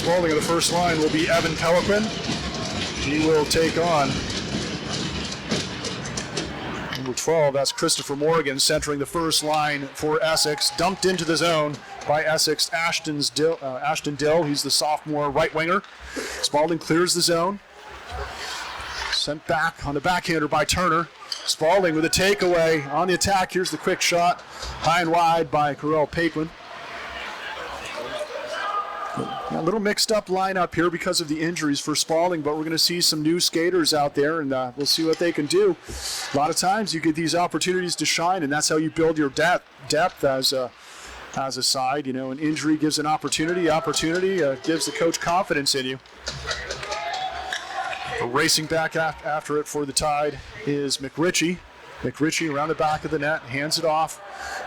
Spaulding on the first line will be Evan Pelican. He will take on number 12. That's Christopher Morgan centering the first line for Essex. Dumped into the zone by Essex Ashton Dill. He's the sophomore right winger. Spaulding clears the zone. Sent back on the backhander by Turner. Spaulding with a takeaway on the attack. Here's the quick shot. High and wide by Carell Paquin. A little mixed up lineup here because of the injuries for Spaulding, but we're going to see some new skaters out there, and we'll see what they can do. A lot of times you get these opportunities to shine, and that's how you build your depth as a side. You know, an injury gives an opportunity. Opportunity gives the coach confidence in you. Racing back after it for the Tide is McRitchie. McRitchie around the back of the net, hands it off.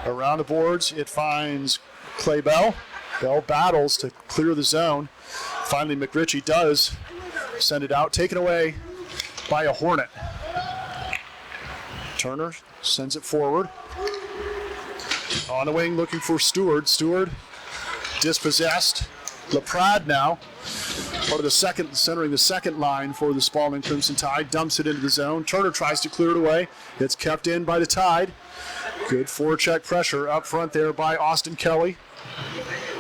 Around the boards, it finds Clay Bell. Bell battles to clear the zone. Finally, McRitchie does send it out, taken away by a Hornet. Turner sends it forward. On the wing, looking for Stewart. Stewart dispossessed. LaPrade now, part of the second, centering the second line for the Spaulding Crimson Tide, dumps it into the zone. Turner tries to clear it away. It's kept in by the Tide. Good forecheck pressure up front there by Austin Kelly.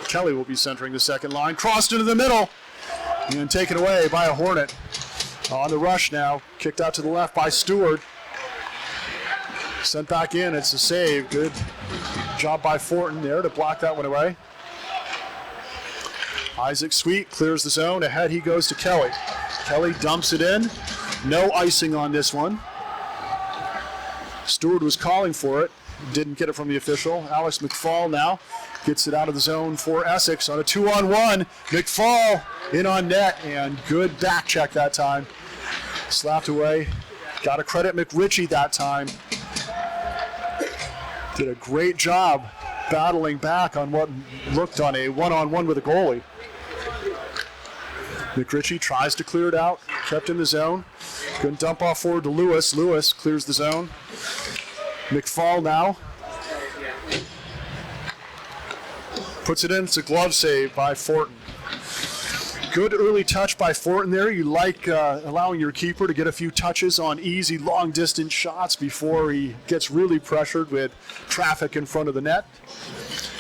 Kelly will be centering the second line. Crossed into the middle and taken away by a Hornet. On the rush now. Kicked out to the left by Stewart. Sent back in. It's a save. Good job by Fortin there to block that one away. Isaac Sweet clears the zone. Ahead he goes to Kelly. Kelly dumps it in. No icing on this one. Stewart was calling for it. Didn't get it from the official. Alex McFall now gets it out of the zone for Essex on a 2-on-1. McFall in on net, and good back check that time. Slapped away. Got to credit McRitchie that time. Did a great job battling back on what looked on a one-on-one with a goalie. McRitchie tries to clear it out, kept in the zone. Good dump off forward to Lewis. Lewis clears the zone. McFall now. Puts it in. It's a glove save by Fortin. Good early touch by Fortin there. You like allowing your keeper to get a few touches on easy long-distance shots before he gets really pressured with traffic in front of the net.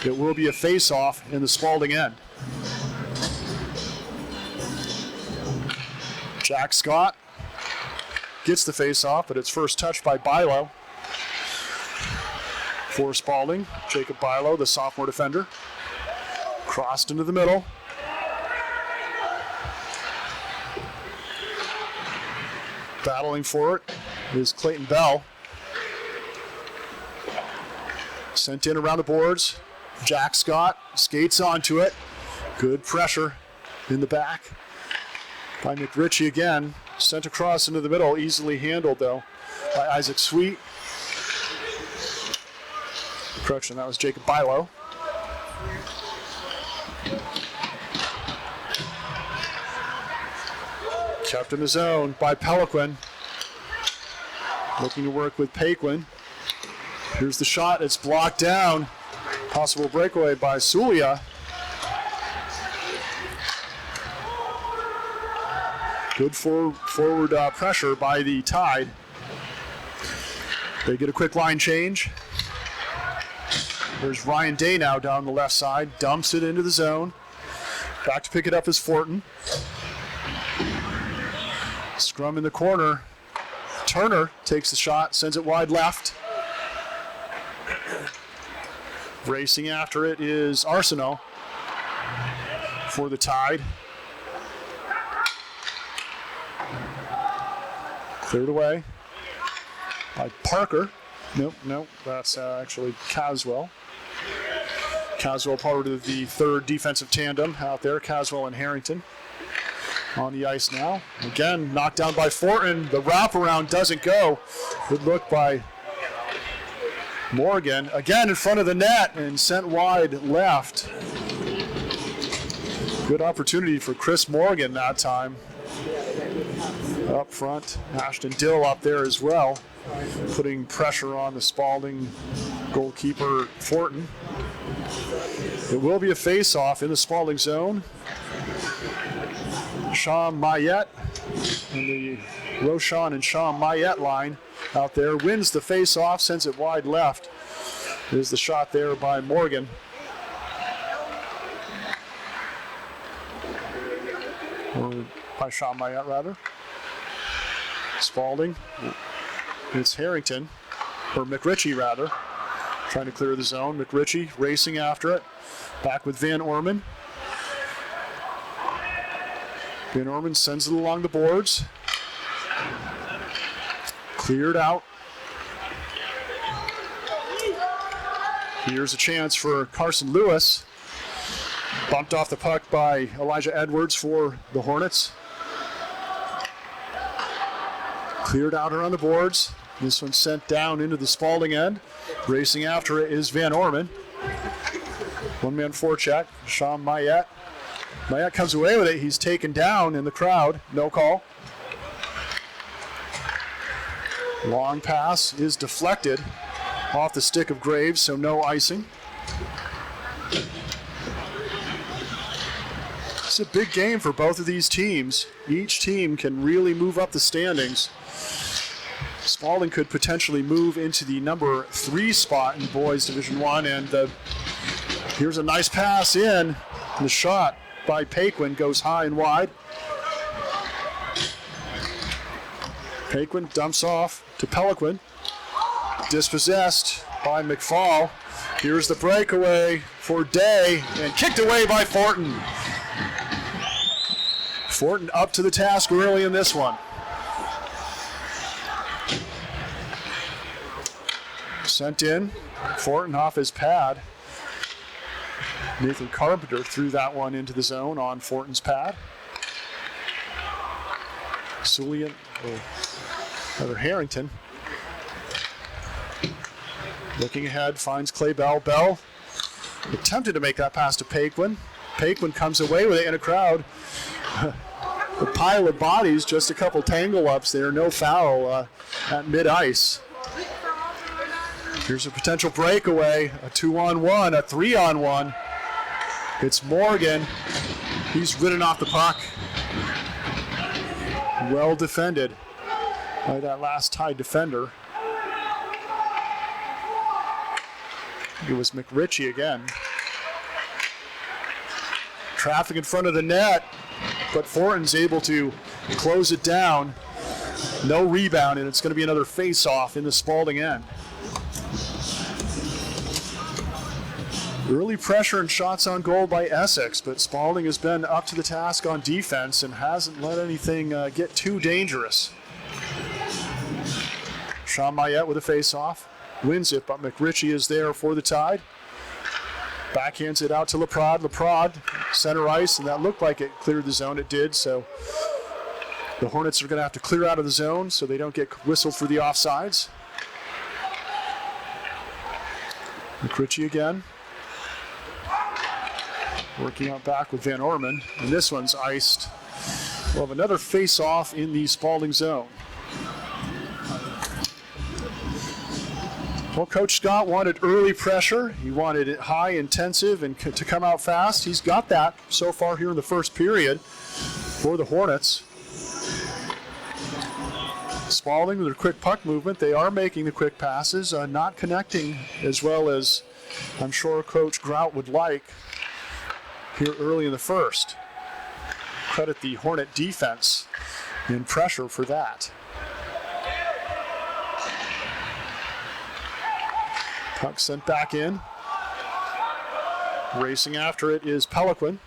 It will be a face-off in the Spaulding end. Jack Scott gets the face-off, but it's first touched by Bilo. For Spaulding, Jacob Bilo, the sophomore defender. Crossed into the middle. Battling for it is Clayton Bell. Sent in around the boards. Jack Scott skates onto it. Good pressure in the back by McRitchie again. Sent across into the middle. Easily handled, though, by Isaac Sweet. Correction, that was Jacob Bilo. Kept in the zone by Pelican. Looking to work with Paquin. Here's the shot. It's blocked down. Possible breakaway by Sulia. Good forward pressure by the Tide. They get a quick line change. There's Ryan Day now down the left side. Dumps it into the zone. Back to pick it up is Fortin. Scrum in the corner. Turner takes the shot, sends it wide left. Racing after it is Arsenault for the Tide. Cleared away by Parker. Nope, that's actually Caswell. Caswell part of the third defensive tandem out there, Caswell and Harrington. On the ice now. Again, knocked down by Fortin. The wraparound doesn't go. Good look by Morgan. Again in front of the net and sent wide left. Good opportunity for Chris Morgan that time. Up front, Ashton Dill up there as well, putting pressure on the Spaulding goalkeeper Fortin. It will be a face-off in the Spaulding zone. Sean Mayette and the Roshan and Sean Mayette line out there wins the face-off, sends it wide left. There's the shot there by Morgan. Or by Sean Mayette, rather. Spaulding. It's Harrington, or McRitchie, rather, trying to clear the zone. McRitchie racing after it. Back with Van Orman. Van Orman sends it along the boards. Cleared out. Here's a chance for Carson Lewis. Bumped off the puck by Elijah Edwards for the Hornets. Cleared out around the boards. This one sent down into the Spaulding end. Racing after it is Van Orman. One-man forecheck, Sean Mayette. Mayette comes away with it. He's taken down in the crowd. No call. Long pass is deflected off the stick of Graves, so no icing. It's a big game for both of these teams. Each team can really move up the standings. Spaulding could potentially move into the number 3 spot in boys Division I, and here's a nice pass in. The shot by Paquin goes high and wide. Paquin dumps off to Peliquin. Dispossessed by McFall. Here's the breakaway for Day, and kicked away by Fortin. Fortin up to the task early in this one. Sent in. Fortin off his pad. Nathan Carpenter threw that one into the zone on Fortin's pad. Sulian, or Harrington. Looking ahead, finds Clay Bell. Bell attempted to make that pass to Paquin. Paquin comes away with it in a crowd. A pile of bodies, just a couple tangle ups there. No foul at mid-ice. Here's a potential breakaway, a 2-on-1, a 3-on-1. It's Morgan. He's ridden off the puck. Well defended by that last tied defender. It was McRitchie again. Traffic in front of the net, but Fortin's able to close it down. No rebound, and it's going to be another face-off in the Spaulding end. Early pressure and shots on goal by Essex, but Spaulding has been up to the task on defense and hasn't let anything get too dangerous. Sean Mayette with a face-off. Wins it, but McRitchie is there for the Tide. Backhands it out to Leprad. Leprad, center ice, and that looked like it cleared the zone. It did, so the Hornets are going to have to clear out of the zone so they don't get whistled for the offsides. McRitchie again. Working out back with Van Orman, and this one's iced. We'll have another face-off in the Spaulding zone. Well, Coach Scott wanted early pressure. He wanted it high, intensive, and to come out fast. He's got that so far here in the first period for the Hornets. Spaulding with their quick puck movement. They are making the quick passes, not connecting as well as I'm sure Coach Grout would like here early in the first. Credit the Hornet defense in pressure for that. Puck sent back in. Racing after it is Peliquin.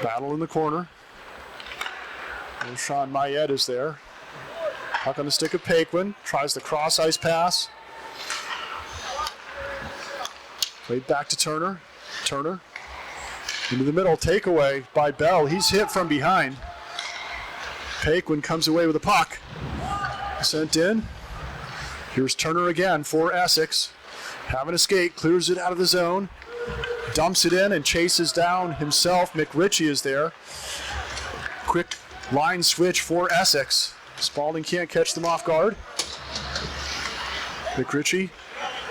Battle in the corner. And Sean Mayette is there. Puck on the stick of Paquin. Tries the cross-ice pass. Played back to Turner. Turner. Into the middle. Takeaway by Bell. He's hit from behind. Paquin comes away with the puck. Sent in. Here's Turner again for Essex. Having a skate. Clears it out of the zone. Dumps it in and chases down himself. McRitchie is there. Quick line switch for Essex. Spaulding can't catch them off guard. McRitchie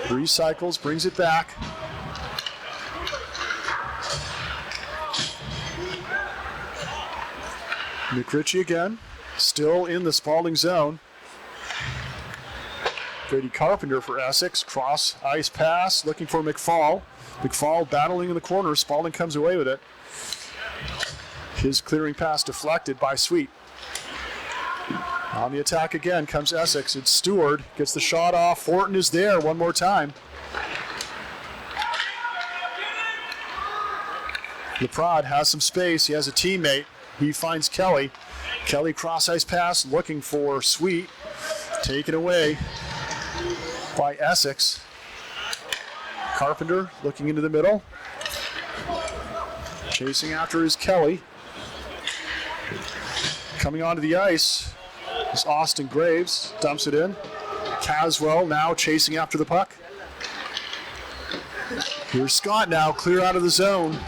Recycles, brings it back. McRitchie again, still in the Spaulding zone. Grady Carpenter for Essex, cross ice pass, looking for McFall. McFall battling in the corner, Spaulding comes away with it. His clearing pass deflected by Sweet. On the attack again comes Essex. It's Stewart, gets the shot off. Fortin is there one more time. Leprad has some space. He has a teammate. He finds Kelly. Kelly cross ice pass looking for Sweet. Taken away by Essex. Carpenter looking into the middle. Chasing after is Kelly. Coming onto the ice is Austin Graves. Dumps it in. Caswell now chasing after the puck. Here's Scott now, clear out of the zone.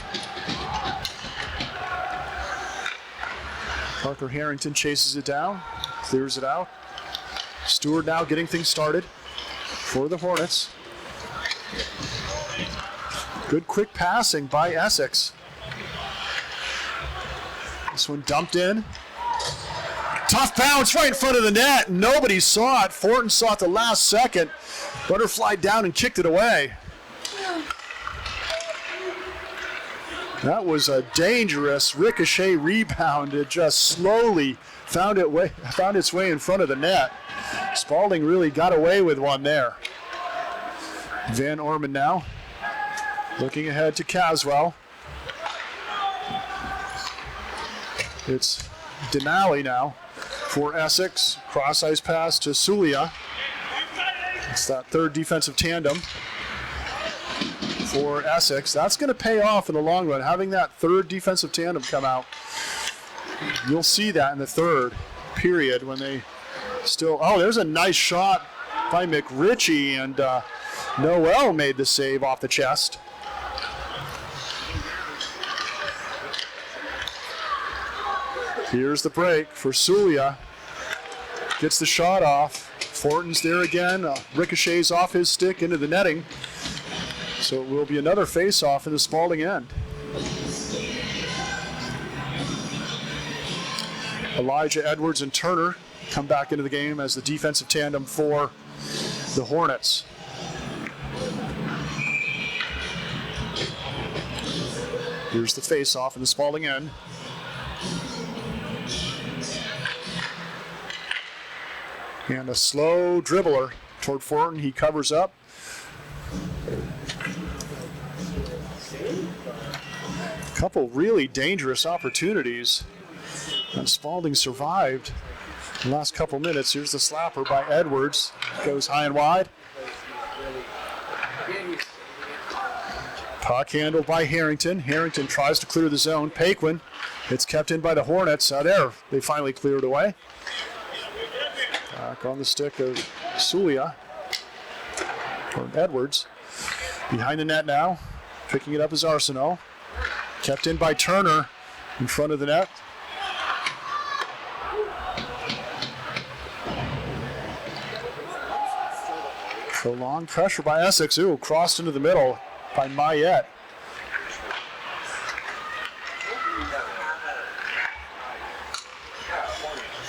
Parker Harrington chases it down, clears it out. Stewart now getting things started for the Hornets. Good quick passing by Essex. This one dumped in. Tough bounce right in front of the net. Nobody saw it. Fortin saw it the last second. Butterflied down and kicked it away. That was a dangerous ricochet rebound. It just slowly found its way in front of the net. Spaulding really got away with one there. Van Orman now looking ahead to Caswell. It's Denali now for Essex. Cross ice pass to Sulia. It's that third defensive tandem for Essex. That's going to pay off in the long run. Having that third defensive tandem come out, you'll see that in the third period when they still. Oh, there's a nice shot by McRitchie, and Noel made the save off the chest. Here's the break for Sulia. Gets the shot off. Fortin's there again. Ricochets off his stick into the netting. So it will be another face-off in the Spaulding end. Elijah Edwards and Turner come back into the game as the defensive tandem for the Hornets. Here's the face-off in the Spaulding end. And a slow dribbler toward Fortin. He covers up. Couple really dangerous opportunities, and Spaulding survived the last couple minutes. Here's the slapper by Edwards. Goes high and wide. Puck handled by Harrington. Harrington tries to clear the zone. Paquin. It's kept in by the Hornets. There, they finally cleared away. Back on the stick of Sulia. Or Edwards. Behind the net now. Picking it up is Arsenault. Kept in by Turner in front of the net. Prolonged pressure by Essex. Ooh, crossed into the middle by Mayette.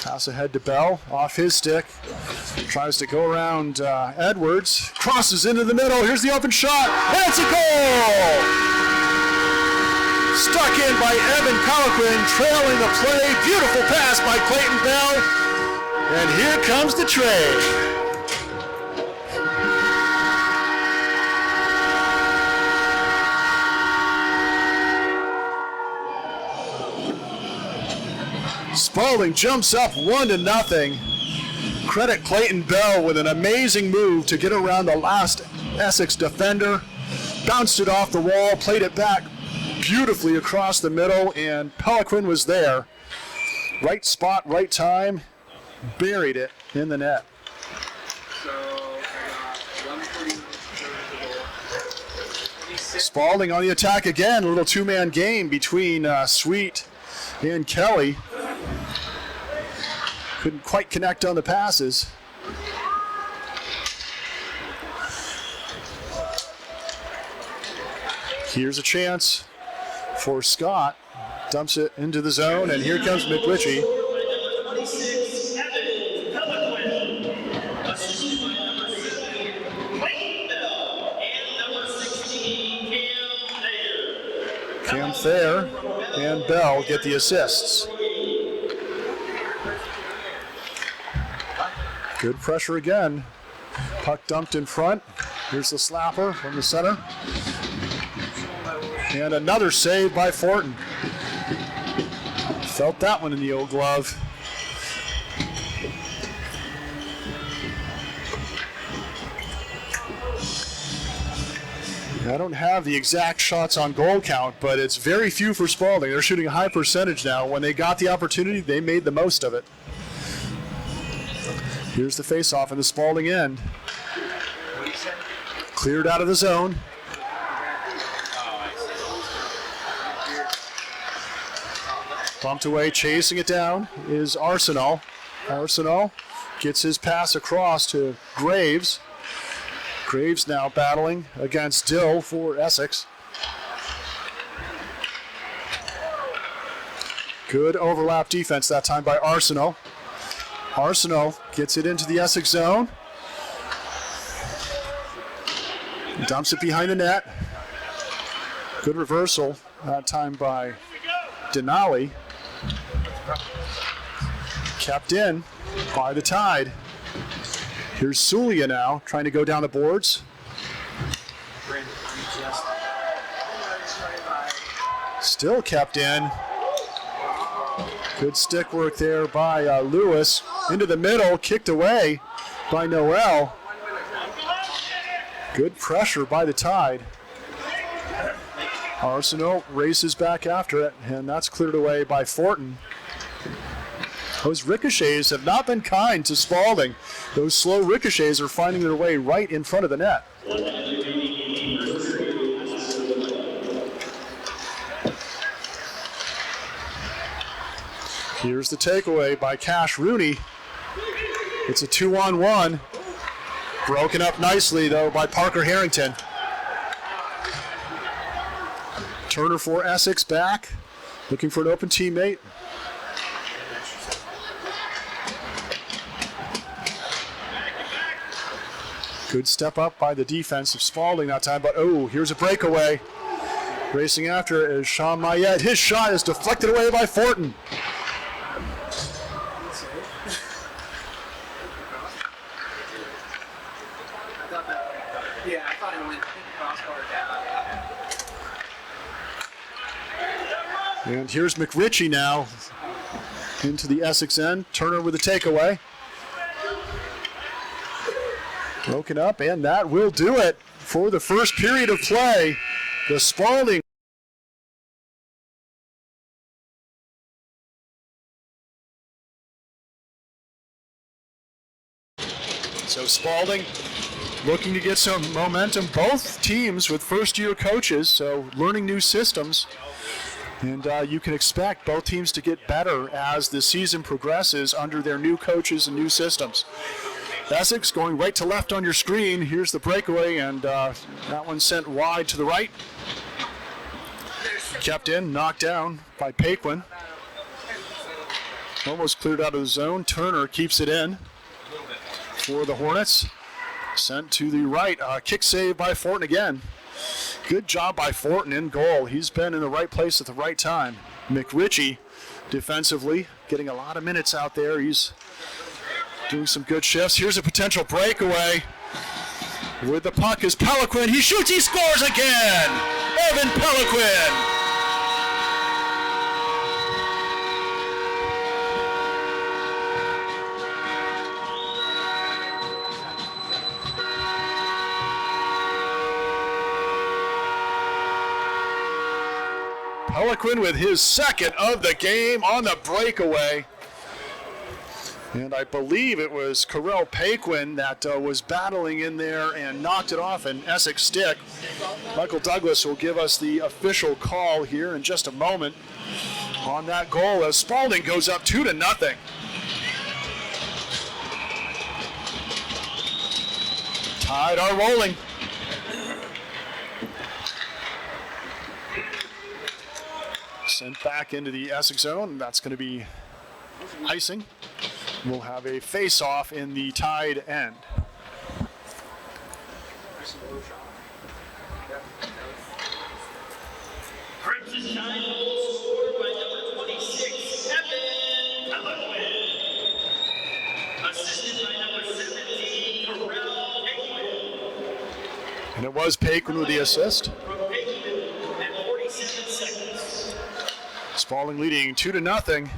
Pass ahead to Bell, off his stick. Tries to go around Edwards. Crosses into the middle. Here's the open shot. And it's a goal! Stuck in by Evan Colquhoun, trailing the play. Beautiful pass by Clayton Bell. And here comes the trade. Spaulding jumps up 1-0. Credit Clayton Bell with an amazing move to get around the last Essex defender. Bounced it off the wall, played it back beautifully across the middle, and Peliquin was there. Right spot, right time, buried it in the net. Spaulding on the attack again, a little two-man game between Sweet and Kelly. Couldn't quite connect on the passes. Here's a chance for Scott. Dumps it into the zone, and here comes McRitchie. Cam Thayer and Bell get the assists. Good pressure again. Puck dumped in front. Here's the slapper from the center. And another save by Fortin. Felt that one in the old glove. I don't have the exact shots on goal count, but it's very few for Spaulding. They're shooting a high percentage now. When they got the opportunity, they made the most of it. Here's the face-off in the Spaulding end. Cleared out of the zone. Bumped away, chasing it down is Arsenal. Arsenal gets his pass across to Graves. Graves now battling against Dill for Essex. Good overlap defense that time by Arsenal. Arsenal gets it into the Essex zone. Dumps it behind the net. Good reversal that time by Denali. Kept in by the Tide. Here's Sulia now trying to go down the boards. Still kept in. Good stick work there by Lewis. Into the middle, kicked away by Noel. Good pressure by the Tide. Arsenal races back after it, and that's cleared away by Fortin. Those ricochets have not been kind to Spaulding. Those slow ricochets are finding their way right in front of the net. Here's the takeaway by Cash Rooney. It's a 2-on-1. Broken up nicely, though, by Parker Harrington. Turner for Essex back, looking for an open teammate. Good step up by the defense of Spaulding that time, but oh, here's a breakaway. Racing after it is Sean Mayette. His shot is deflected away by Fortin. And here's McRitchie now into the Essex end. Turner with a takeaway. Broken up, and that will do it for the first period of play. The Spaulding. So Spaulding looking to get some momentum. Both teams with first-year coaches, so learning new systems. And you can expect both teams to get better as the season progresses under their new coaches and new systems. Essex going right to left on your screen. Here's the breakaway, and that one sent wide to the right. Kept in, knocked down by Paquin. Almost cleared out of the zone. Turner keeps it in for the Hornets. Sent to the right. Kick save by Fortin again. Good job by Fortin in goal. He's been in the right place at the right time. McRitchie defensively getting a lot of minutes out there. He's doing some good shifts. Here's a potential breakaway. With the puck is Peliquin. He shoots, he scores again! Evan Peliquin! Peliquin with his second of the game on the breakaway. And I believe it was Carell Paquin that was battling in there and knocked it off an Essex stick. Michael Douglas will give us the official call here in just a moment on that goal as Spaulding goes up 2-0. Tide are rolling. Sent back into the Essex zone. That's going to be icing. We'll have a face-off in the tied end. Crimson Tide goal scored by number 26, Evan Peliquin. Assisted by number 17, Corral Paquin. And it was Paquin with the assist. From Paquin at 47 seconds. Spaulding leading 2-0.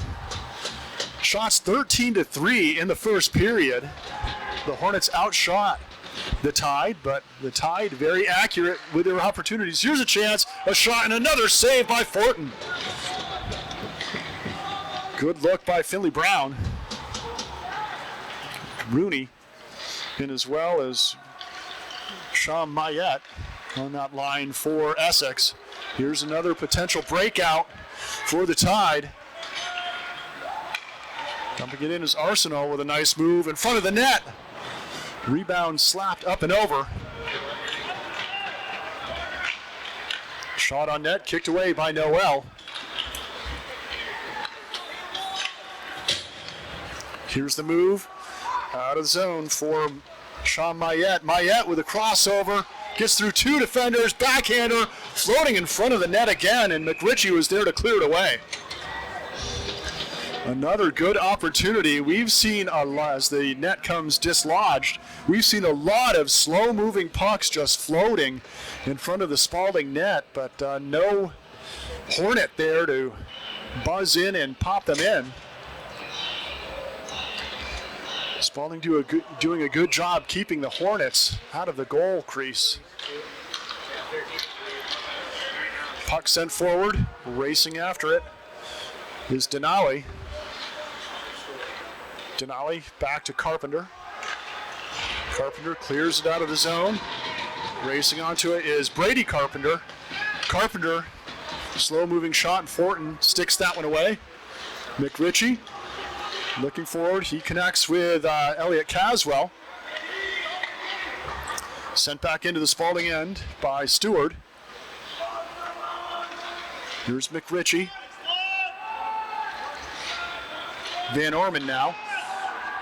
Shots 13-3 in the first period. The Hornets outshot the Tide, but the Tide very accurate with their opportunities. Here's a chance, a shot, and another save by Fortin. Good look by Finley Brown. Rooney in as well as Sean Mayette on that line for Essex. Here's another potential breakout for the Tide. Dumping it in is Arsenal with a nice move in front of the net. Rebound slapped up and over. Shot on net, kicked away by Noel. Here's the move. Out of the zone for Sean Mayette. Mayette with a crossover. Gets through two defenders. Backhander floating in front of the net again, and McRitchie was there to clear it away. Another good opportunity. We've seen a lot, as the net comes dislodged, we've seen a lot of slow-moving pucks just floating in front of the Spaulding net, but no Hornet there to buzz in and pop them in. Spaulding doing a good job keeping the Hornets out of the goal crease. Puck sent forward, racing after it is Denali. Denali back to Carpenter. Carpenter clears it out of the zone. Racing onto it is Brady Carpenter. Carpenter, slow-moving shot, and Fortin sticks that one away. McRitchie looking forward. He connects with Elliot Caswell. Sent back into the Spaulding end by Stewart. Here's McRitchie. Van Orman now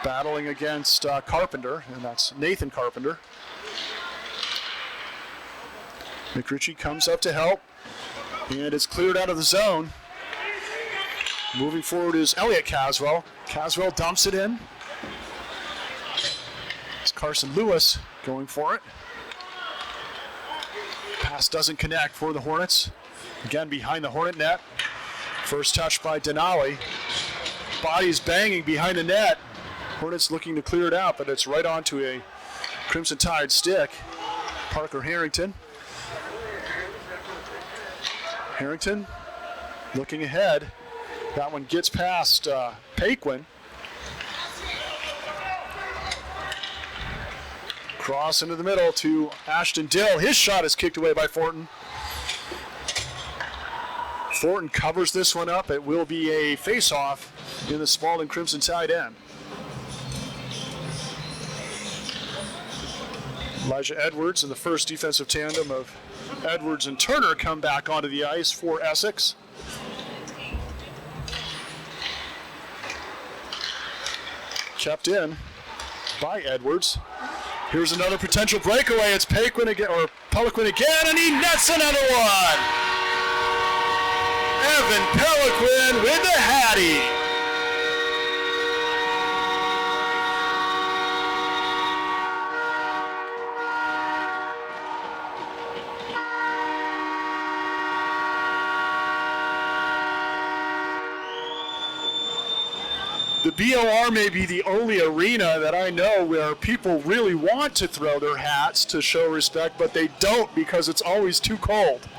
battling against Carpenter, and that's Nathan Carpenter. McRitchie comes up to help, and it's cleared out of the zone. Moving forward is Elliot Caswell. Caswell dumps it in. It's Carson Lewis going for it. Pass doesn't connect for the Hornets. Again, behind the Hornet net. First touch by Denali. Bodies banging behind the net. Hornets looking to clear it out, but it's right onto a Crimson Tide stick. Parker Harrington. Harrington looking ahead. That one gets past Paquin. Cross into the middle to Ashton Dill. His shot is kicked away by Fortin. Fortin covers this one up. It will be a face-off in the Spaulding Crimson Tide end. Elijah Edwards and the first defensive tandem of Edwards and Turner come back onto the ice for Essex. Kept in by Edwards. Here's another potential breakaway. It's Paquin again, or Peliquin again, and he nets another one. Evan Peliquin with the Hattie. The BOR may be the only arena that I know where people really want to throw their hats to show respect, but they don't because it's always too cold.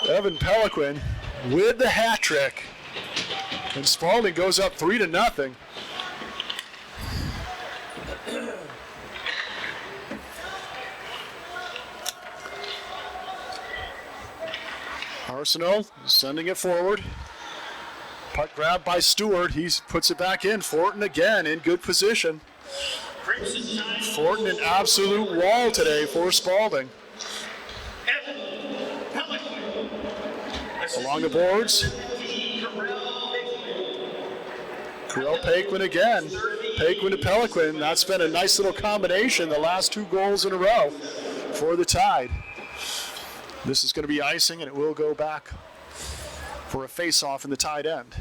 Evan Peliquin with the hat trick, and Spaulding goes up 3-0. Arsenal sending it forward. Puck grabbed by Stewart. He puts it back in. Fortin again in good position. Fortin an absolute wall today for Spaulding. Along the boards. Carell Paquin again. Paquin to Peliquin. That's been a nice little combination the last 2 goals in a row for the Tide. This is going to be icing, and it will go back for a face-off in the Tide end.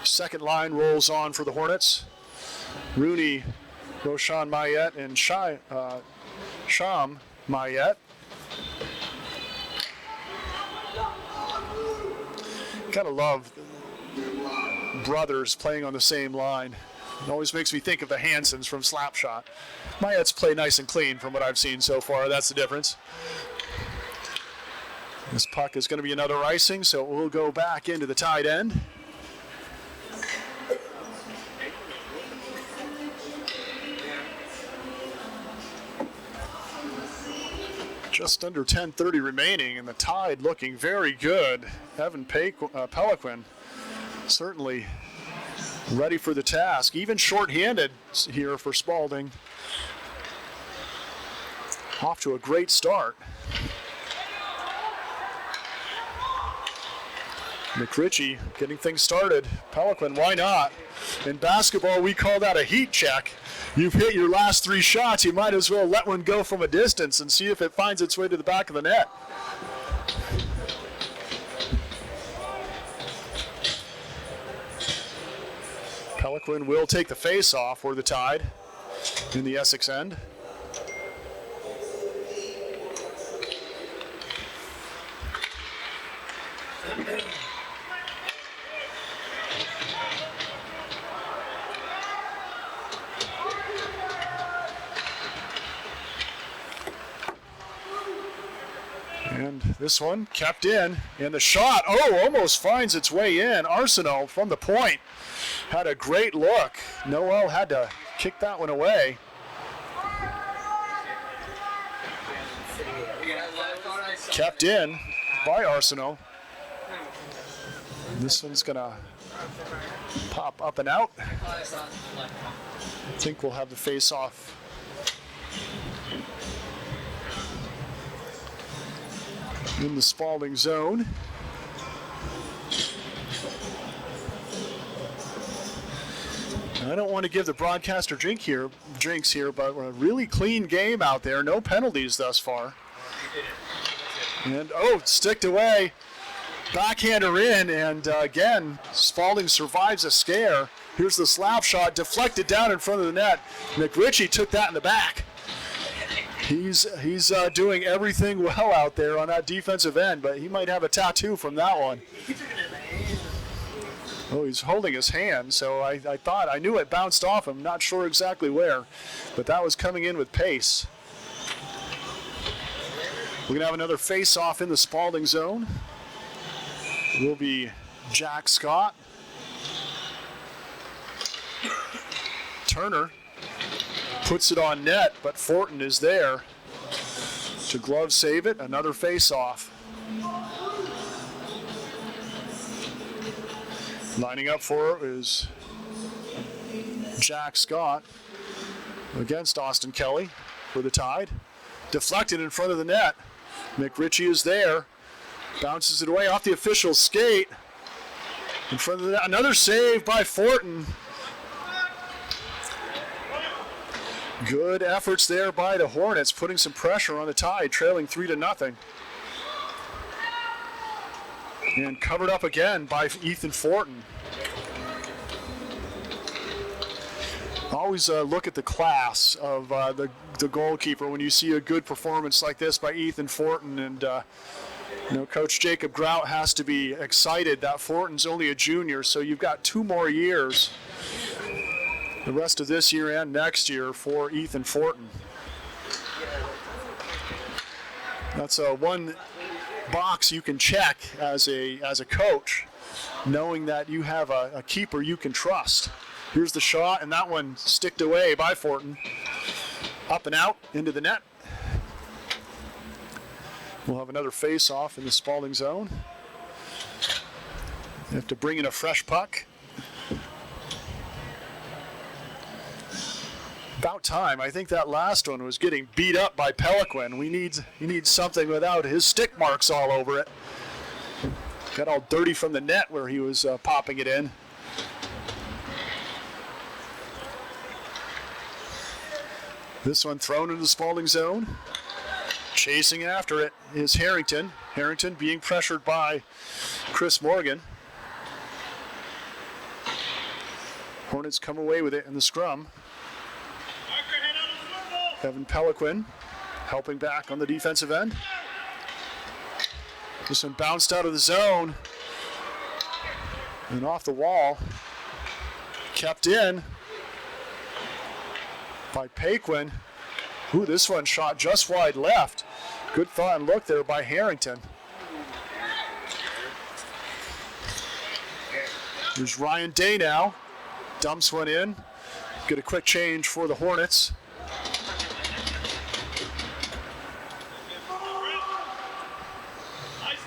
Second line rolls on for the Hornets. Rooney, Roshan Mayette, and Sham Mayette. Kind of love brothers playing on the same line. It always makes me think of the Hansons from Slapshot. Mayette's play nice and clean from what I've seen so far. That's the difference. This puck is going to be another icing, so it will go back into the Tide end. Just under 10:30 remaining, and the Tide looking very good. Evan Peliquin certainly ready for the task. Even shorthanded here for Spaulding. Off to a great start. McRitchie getting things started. Peliquin, why not? In basketball, we call that a heat check. You've hit your last 3 shots, you might as well let one go from a distance and see if it finds its way to the back of the net. Peliquin will take the face-off for the Tide in the Essex end. And this one kept in, and the shot, almost finds its way in. Arsenault from the point had a great look. Noel had to kick that one away. Kept in by Arsenault. This one's gonna pop up and out. I think we'll have the face-off. In the Spaulding zone. I don't want to give the broadcaster drinks here, but a really clean game out there. No penalties thus far. And sticked away. Backhander in, and again, Spaulding survives a scare. Here's the slap shot, deflected down in front of the net. McRitchie took that in the back. He's doing everything well out there on that defensive end, but he might have a tattoo from that one. He's holding his hand, so I knew it bounced off him, not sure exactly where, but that was coming in with pace. We're going to have another face-off in the Spaulding zone. It will be Jack Scott. Turner puts it on net, but Fortin is there to glove save it. Another face-off. Lining up for it is Jack Scott against Austin Kelly for the Tide. Deflected in front of the net. McRitchie is there. Bounces it away off the official's skate. In front of the net. Another save by Fortin. Good efforts there by the Hornets, putting some pressure on the Tide, trailing 3-0. And covered up again by Ethan Fortin. Always look at the class of the goalkeeper when you see a good performance like this by Ethan Fortin. And Coach Jacob Grout has to be excited that Fortin's only a junior, so you've got 2 more years. The rest of this year and next year for Ethan Fortin. That's one box you can check as a coach, knowing that you have a keeper you can trust. Here's the shot, and that one sticked away by Fortin. Up and out into the net. We'll have another face-off in the Spaulding zone. You have to bring in a fresh puck. About time. I think that last one was getting beat up by Peliquin. He needs something without his stick marks all over it. Got all dirty from the net where he was popping it in. This one thrown into the Spaulding zone. Chasing after it is Harrington. Harrington being pressured by Chris Morgan. Hornets come away with it in the scrum. Evan Peliquin helping back on the defensive end. This one bounced out of the zone and off the wall. Kept in by Paquin. Ooh, this one shot just wide left. Good thought and look there by Harrington. Here's Ryan Day now. Dumps one in. Get a quick change for the Hornets.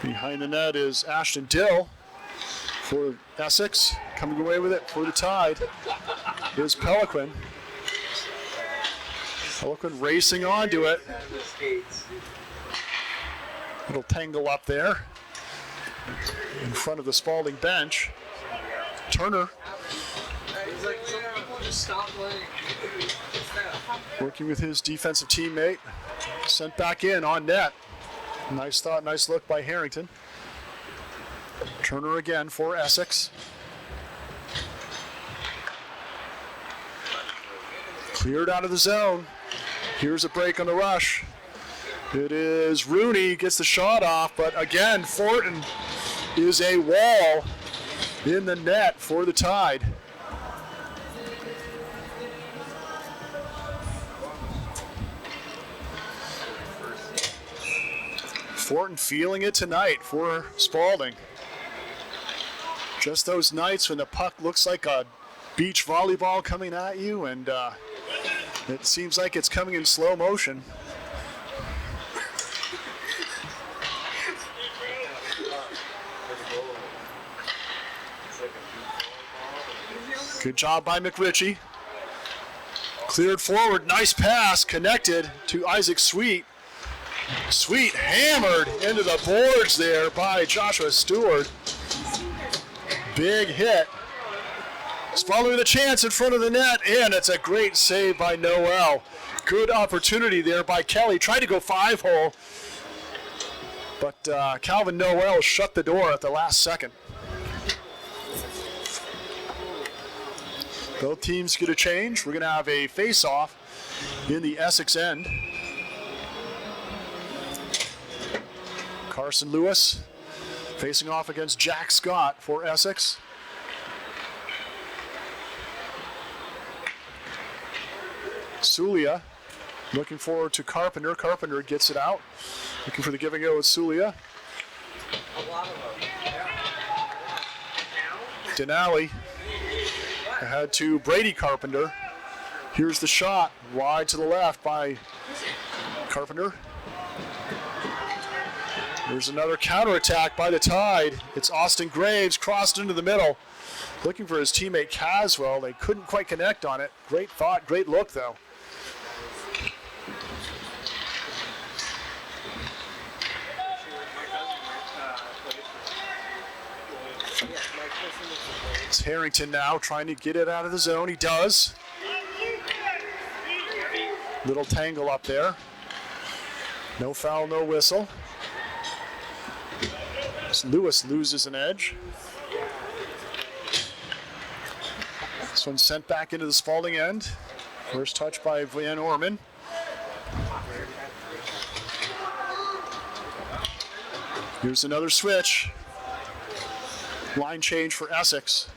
Behind the net is Ashton Dill for Essex. Coming away with it for the Tide is Peliquin. Peliquin racing onto it. Little tangle up there in front of the Spaulding bench. Turner working with his defensive teammate. Sent back in on net. Nice thought, nice look by Harrington. Turner again for Essex. Cleared out of the zone. Here's a break on the rush. It is Rooney, gets the shot off, but again, Fortin is a wall in the net for the Tide. Fortin feeling it tonight for Spaulding. Just those nights when the puck looks like a beach volleyball coming at you and it seems like it's coming in slow motion. Good job by McRitchie. Cleared forward, nice pass, connected to Isaac Sweet. Sweet hammered into the boards there by Joshua Stewart. Big hit. Spaulding with a chance in front of the net, and it's a great save by Noel. Good opportunity there by Kelly. Tried to go 5-hole, but Calvin Noel shut the door at the last second. Both teams get a change. We're going to have a face-off in the Essex end. Carson Lewis facing off against Jack Scott for Essex. Sulia looking forward to Carpenter. Carpenter gets it out. Looking for the give and go with Sulia. Denali ahead to Brady Carpenter. Here's the shot, wide to the left by Carpenter. There's another counterattack by the Tide. It's Austin Graves crossed into the middle. Looking for his teammate Caswell. They couldn't quite connect on it. Great thought, great look though. It's Harrington now trying to get it out of the zone. He does. Little tangle up there. No foul, no whistle. Lewis loses an edge. This one's sent back into the Spaulding end. First touch by Van Orman. Here's another switch. Line change for Essex.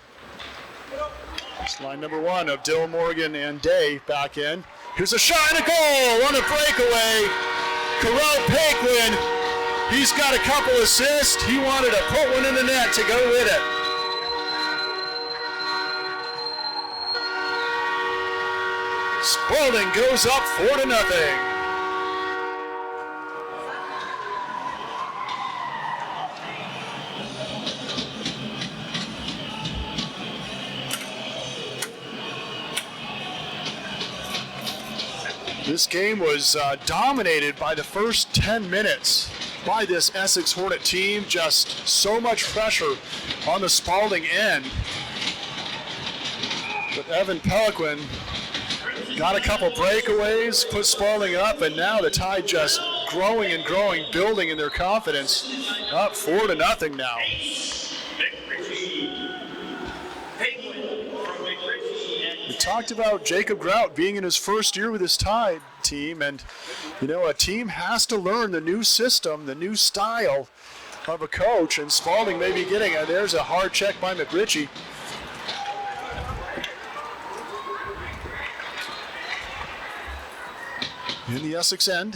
It's line number one of Dill, Morgan, and Day back in. Here's a shot and a goal on a breakaway. Carell Paquin. He's got a couple assists. He wanted to put one in the net to go with it. Spaulding goes up 4-0. This game was dominated by the first 10 minutes by this Essex Hornet team. Just so much pressure on the Spaulding end. But Evan Peliquin got a couple breakaways, put Spaulding up, and now the Tide just growing and growing, building in their confidence. Up 4-0 now. We talked about Jacob Grout being in his first year with his Tide team, and you know, a team has to learn the new system, the new style of a coach, and Spaulding may be getting it. There's a hard check by McRitchie. In the Essex end,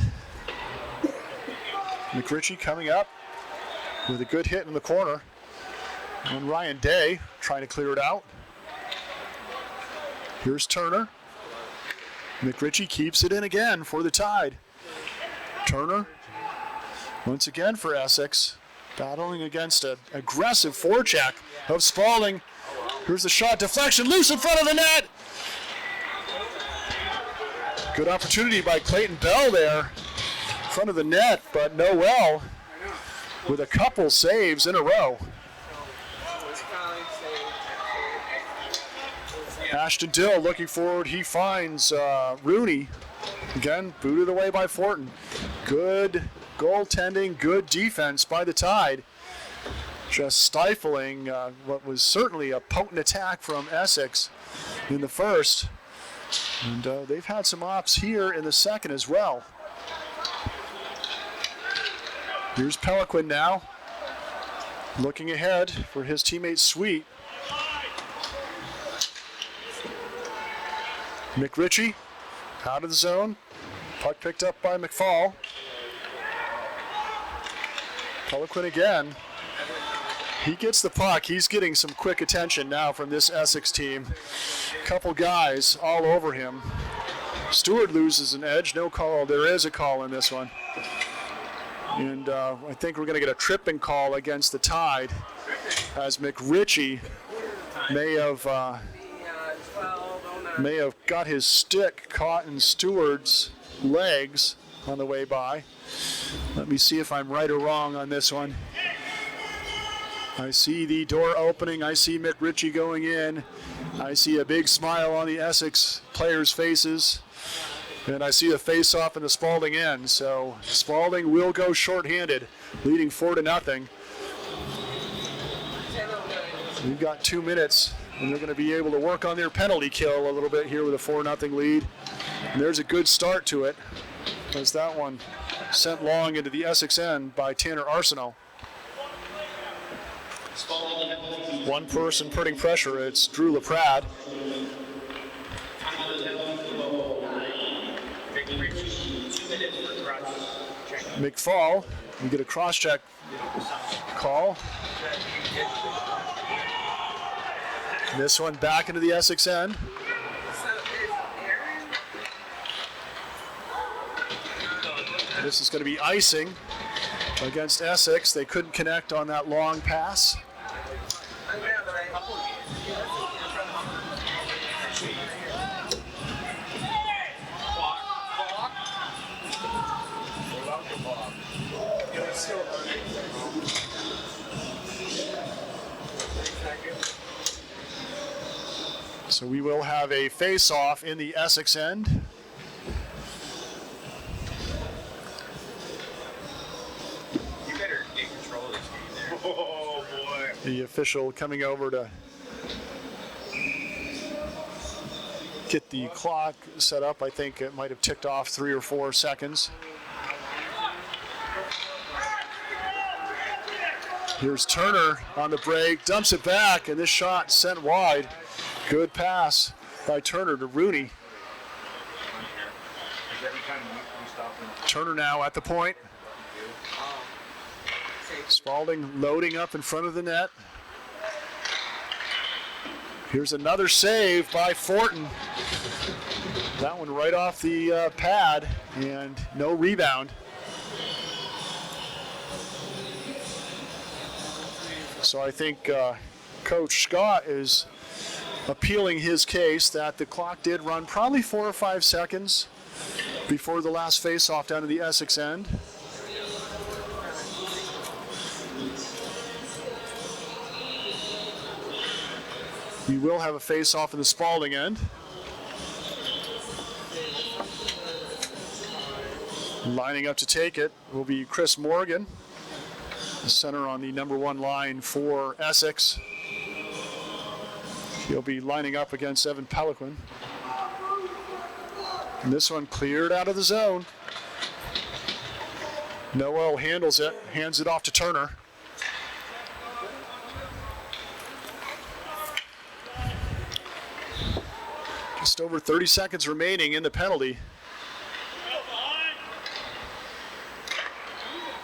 McRitchie coming up with a good hit in the corner. And Ryan Day trying to clear it out. Here's Turner. McRitchie keeps it in again for the Tide. Turner, once again for Essex, battling against an aggressive forecheck of Spaulding. Here's the shot, deflection, loose in front of the net. Good opportunity by Clayton Bell there in front of the net, but Noel with a couple saves in a row. Ashton Dill looking forward. He finds Rooney. Again, booted away by Fortin. Good goaltending, good defense by the Tide. Just stifling what was certainly a potent attack from Essex in the first. And they've had some ops here in the second as well. Here's Peliquin now, looking ahead for his teammate Sweet. McRitchie out of the zone. Puck picked up by McFall. Peliquin again. He gets the puck. He's getting some quick attention now from this Essex team. Couple guys all over him. Stewart loses an edge. No call. There is a call in this one. And I think we're going to get a tripping call against the Tide, as McRitchie may have got his stick caught in Stewart's legs on the way by. Let me see if I'm right or wrong on this one. I see the door opening. I see McRitchie going in. I see a big smile on the Essex players' faces. And I see a face-off in the Spaulding end. So Spaulding will go shorthanded, leading 4-0. We've got 2 minutes, and they're going to be able to work on their penalty kill a little bit here with a 4-0 lead. And there's a good start to it, as that one sent long into the Essex end by Tanner Arsenault. One person putting pressure, it's Drew LaPrade. McFall, we get a cross-check call. This one back into the Essex end. This is going to be icing against Essex. They couldn't connect on that long pass. So we will have a face-off in the Essex end. You better get control of this game there. Oh, boy. The official coming over to get the clock set up. I think it might have ticked off 3 or 4 seconds. Here's Turner on the break, dumps it back, and this shot sent wide. Good pass by Turner to Rooney. Turner now at the point. Spaulding loading up in front of the net. Here's another save by Fortin. That one right off the pad, and no rebound. So I think Coach Scott is appealing his case that the clock did run probably 4 or 5 seconds before the last face-off down to the Essex end. We will have a face-off in the Spaulding end. Lining up to take it will be Chris Morgan, the center on the number 1 line for Essex. He'll be lining up against Evan Peliquin. And this one cleared out of the zone. Noel handles it, hands it off to Turner. Just over 30 seconds remaining in the penalty.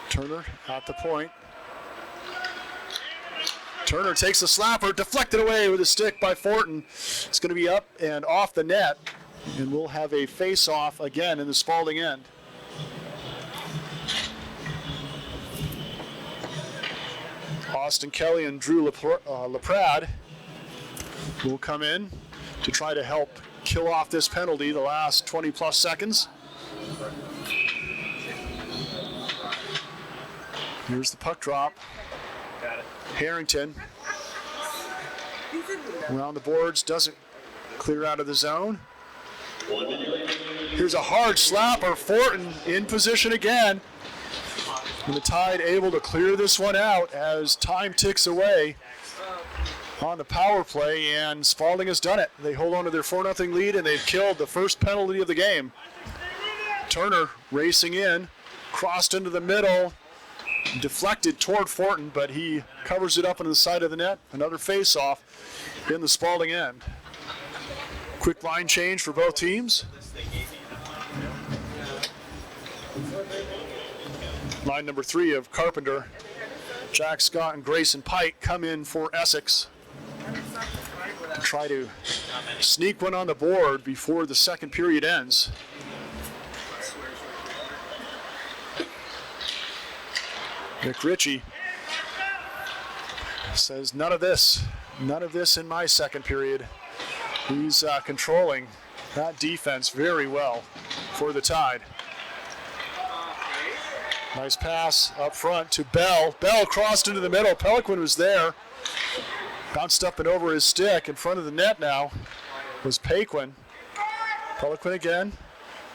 Turner at the point. Turner takes the slapper, deflected away with a stick by Fortin. It's going to be up and off the net, and we'll have a face-off again in the Spaulding end. Austin Kelly and Drew Laprade will come in to try to help kill off this penalty the last 20-plus seconds. Here's the puck drop. Harrington around the boards, doesn't clear out of the zone. Here's a hard slapper. Fortin in position again. And the Tide able to clear this one out as time ticks away on the power play, and Spaulding has done it. They hold on to their 4-0 lead, and they've killed the first penalty of the game. Turner racing in, crossed into the middle, deflected toward Fortin, but he covers it up into the side of the net. Another face-off in the Spaulding end. Quick line change for both teams. Line number 3 of Carpenter, Jack Scott, and Grayson Pike come in for Essex. Try to sneak one on the board before the second period ends. Nick Ritchie says none of this in my second period. He's controlling that defense very well for the Tide. Nice pass up front to Bell. Bell crossed into the middle. Peliquin was there. Bounced up and over his stick. In front of the net now was Paquin. Peliquin again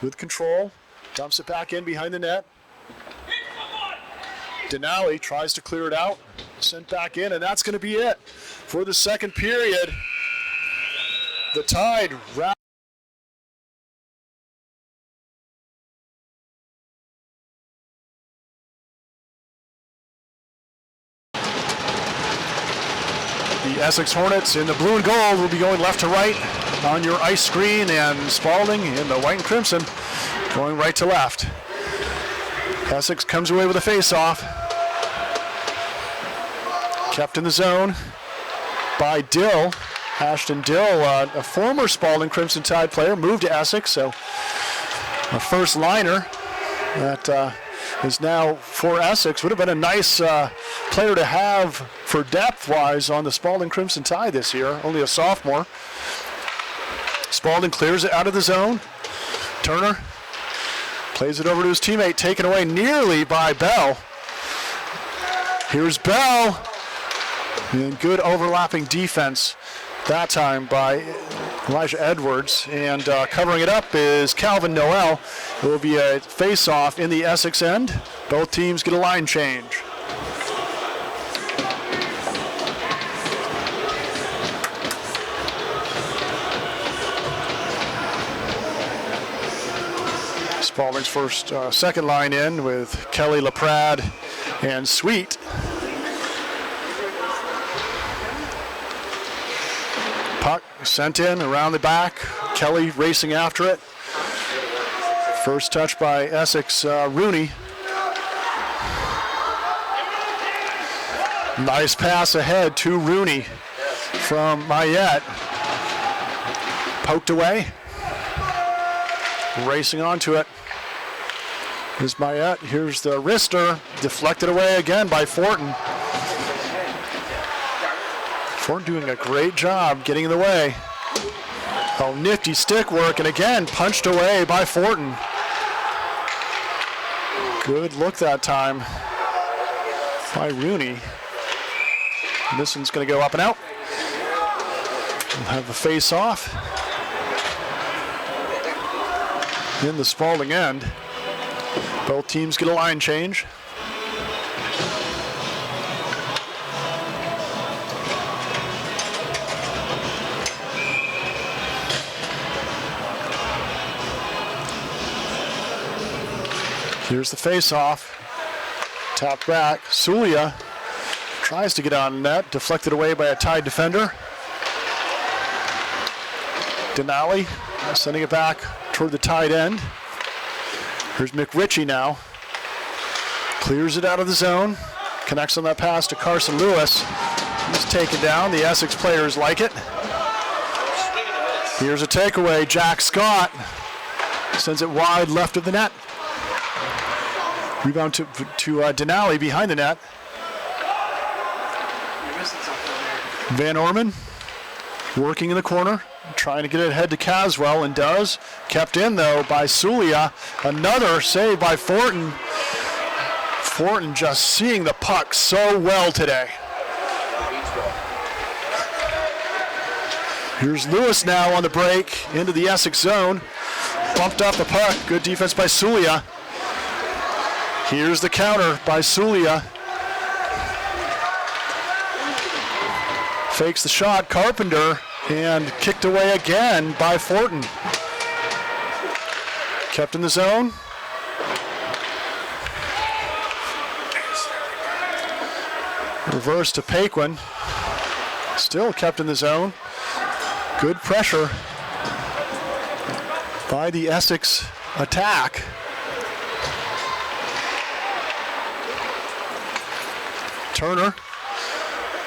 with control. Dumps it back in behind the net. Denali tries to clear it out. Sent back in, and that's going to be it for the second period. The Tide wrap. The Essex Hornets in the blue and gold will be going left to right on your ice screen, and Spaulding in the white and crimson going right to left. Essex comes away with a face-off. Kept in the zone by Dill. Ashton Dill, a former Spaulding Crimson Tide player, moved to Essex, so a first liner that is now for Essex. Would have been a nice player to have for depth-wise on the Spaulding Crimson Tide this year, only a sophomore. Spaulding clears it out of the zone. Turner plays it over to his teammate, taken away nearly by Bell. Here's Bell. And good overlapping defense that time by Elijah Edwards. And covering it up is Calvin Noel. It will be a face-off in the Essex end. Both teams get a line change. Spaulding's second line in with Kelly, Laprade, and Sweet. Puck sent in around the back. Kelly racing after it. First touch by Essex, Rooney. Nice pass ahead to Rooney from Mayette. Poked away. Racing onto it. Here's Mayette. Here's the wrister. Deflected away again by Fortin. Ford doing a great job getting in the way. Oh, nifty stick work, and again, punched away by Fortin. Good look that time by Rooney. This one's going to go up and out. We'll have a face-off in the Spaulding end. Both teams get a line change. Here's the face-off. Tapped back. Sulia tries to get on net, deflected away by a Tide defender. Denali sending it back toward the Tide end. Here's McRitchie now. Clears it out of the zone. Connects on that pass to Carson Lewis. He's taken down. The Essex players like it. Here's a takeaway. Jack Scott sends it wide left of the net. Rebound to Denali behind the net. Van Orman working in the corner, trying to get it ahead to Caswell, and does. Kept in, though, by Sulia. Another save by Fortin. Fortin just seeing the puck so well today. Here's Lewis now on the break into the Essex zone. Bumped off the puck. Good defense by Sulia. Here's the counter by Sulia. Fakes the shot, Carpenter, and kicked away again by Fortin. Kept in the zone. Reverse to Paquin. Still kept in the zone. Good pressure by the Essex attack. Turner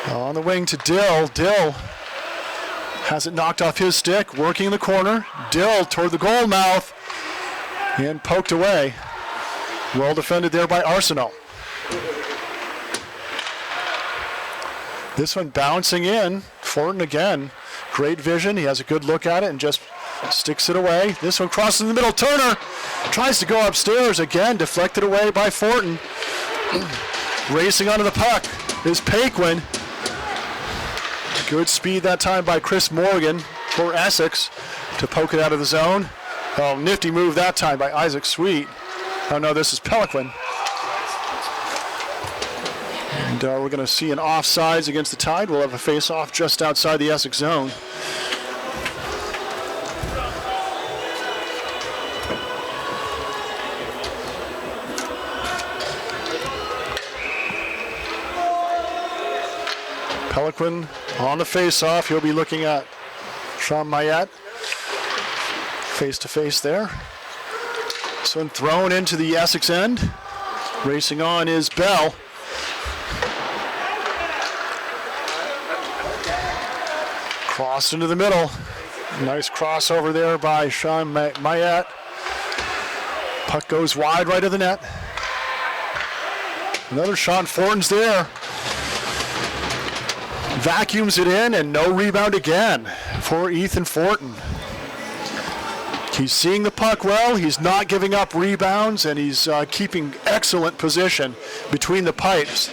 on the wing to Dill. Dill has it knocked off his stick, working in the corner. Dill toward the goal mouth and poked away. Well defended there by Arsenal. This one bouncing in. Fortin again. Great vision. He has a good look at it and just sticks it away. This one crosses in the middle. Turner tries to go upstairs. Again, deflected away by Fortin. Racing onto the puck is Paquin. Good speed that time by Chris Morgan for Essex to poke it out of the zone. Oh, nifty move that time by Isaac Sweet. Oh no, this is Peliquin. And we're going to see an offsides against the Tide. We'll have a face-off just outside the Essex zone. Peliquin on the face-off. He'll be looking at Sean Mayette. Face-to-face there. This one thrown into the Essex end. Racing on is Bell. Crossed into the middle. Nice crossover there by Sean Mayette. Puck goes wide right of the net. Another Sean Fortin's there. Vacuums it in, and no rebound again for Ethan Fortin. He's seeing the puck well. He's not giving up rebounds, and he's keeping excellent position between the pipes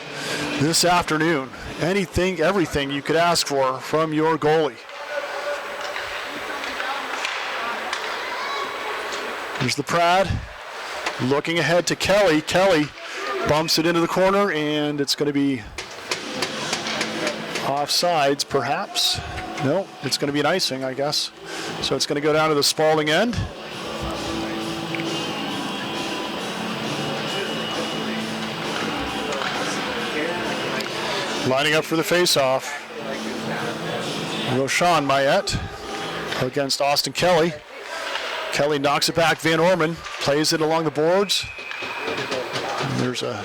this afternoon. Anything, everything you could ask for from your goalie. Here's the Prad looking ahead to Kelly. Kelly bumps it into the corner, and it's going to be offsides, perhaps. No, it's going to be an icing, I guess. So it's going to go down to the Spaulding end. Lining up for the face-off. Roshan Mayette against Austin Kelly. Kelly knocks it back. Van Orman plays it along the boards. And there's a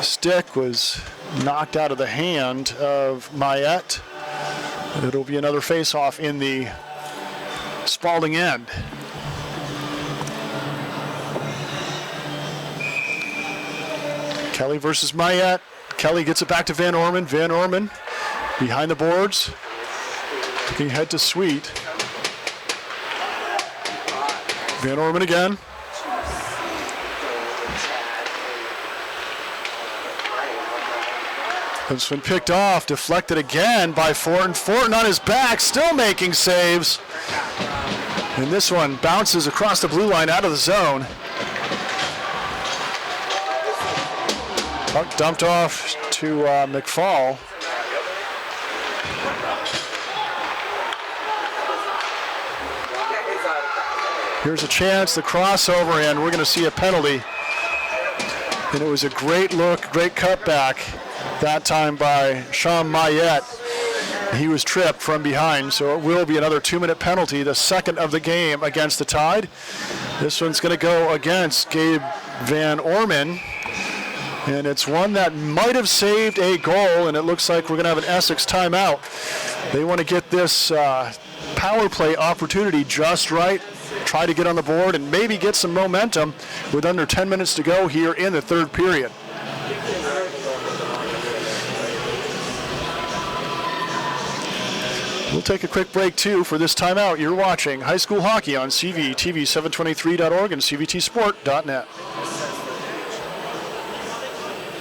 stick was knocked out of the hand of Mayette. It'll be another face-off in the Spaulding end. Kelly versus Mayette. Kelly gets it back to Van Orman. Van Orman behind the boards. Looking ahead to Sweet. Van Orman again. It's been picked off, deflected again by Fortin. Fortin on his back, still making saves. And this one bounces across the blue line out of the zone. Puck dumped off to McFall. Here's a chance, the crossover, and we're going to see a penalty. And it was a great look, great cutback, that time by Sean Mayette. He was tripped from behind, so it will be another 2-minute penalty, the second of the game against the Tide. This one's going to go against Gabe Van Orman, and it's one that might have saved a goal, and it looks like we're going to have an Essex timeout. They want to get this power play opportunity just right, try to get on the board and maybe get some momentum with under 10 minutes to go here in the third period. We'll take a quick break, too, for this timeout. You're watching high school hockey on CVTV723.org and CVTsport.net.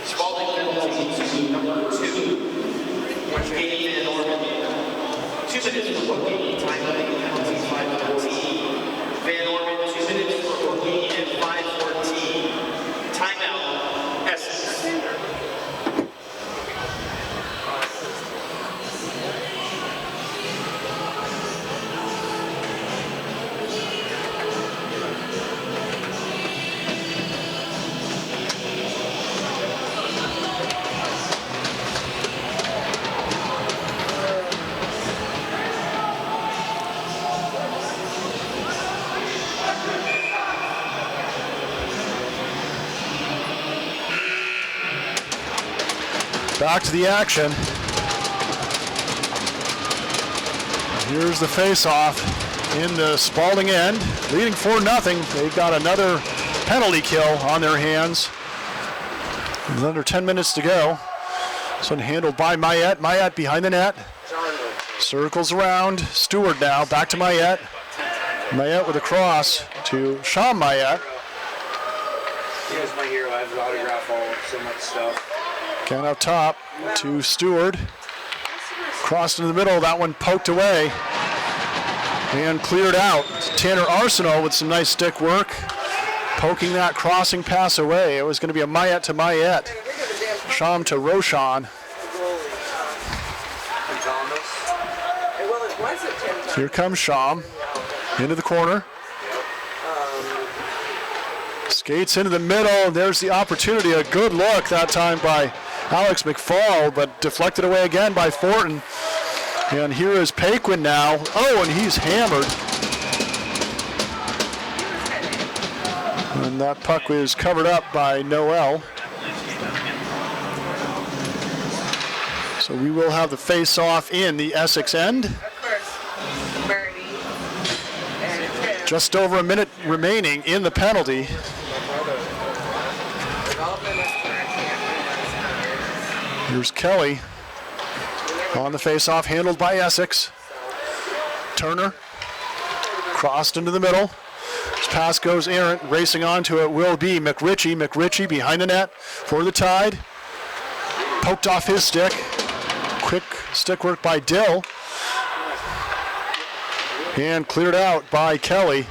Spaulding penalty number 2. Gabe Van Orman. 2 minutes for booking. Time limit penalties 5:14. Van Orman 2 minutes for booking and 5:14. Timeout. Essex. Back to the action. Here's the face-off in the Spaulding end, leading 4-0. They've got another penalty kill on their hands. With under 10 minutes to go. This one handled by Mayette. Mayette behind the net. Circles around. Stewart now, back to Mayette. Mayette with a cross to Sean Mayette. He was my hero. I have his autograph, all so much stuff. Count up top to Stewart. Crossed into the middle, that one poked away and cleared out. Tanner Arsenault with some nice stick work, poking that crossing pass away. It was going to be a Mayette to Mayette. Sham to Roshan. Here comes Sham into the corner. Skates into the middle, and there's the opportunity. A good look that time by Alex McFall, but deflected away again by Fortin. And here is Paquin now. Oh, and he's hammered. And that puck was covered up by Noel. So we will have the face-off in the Essex end. Just over a minute remaining in the penalty. Here's Kelly on the face-off, handled by Essex. Turner crossed into the middle. His pass goes errant. Racing onto it will be McRitchie. McRitchie behind the net for the Tide. Poked off his stick. Quick stick work by Dill. And cleared out by Kelly.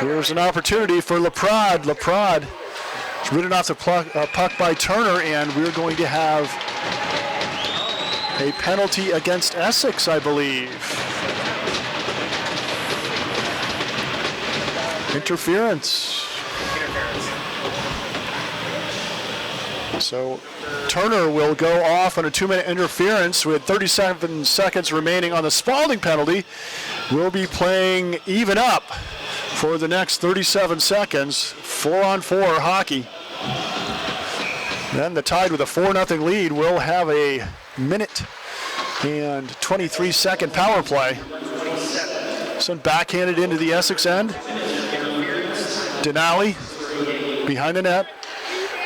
Here's an opportunity for Laprade. Laprade is ridden off the puck by Turner, and we're going to have a penalty against Essex, I believe. Interference. So Turner will go off on a 2-minute interference with 37 seconds remaining on the Spaulding penalty. We'll be playing even up for the next 37 seconds, 4-on-4 hockey. Then the Tide with a 4-0 lead will have a minute and 23-second power play. Some backhanded into the Essex end. Denali behind the net.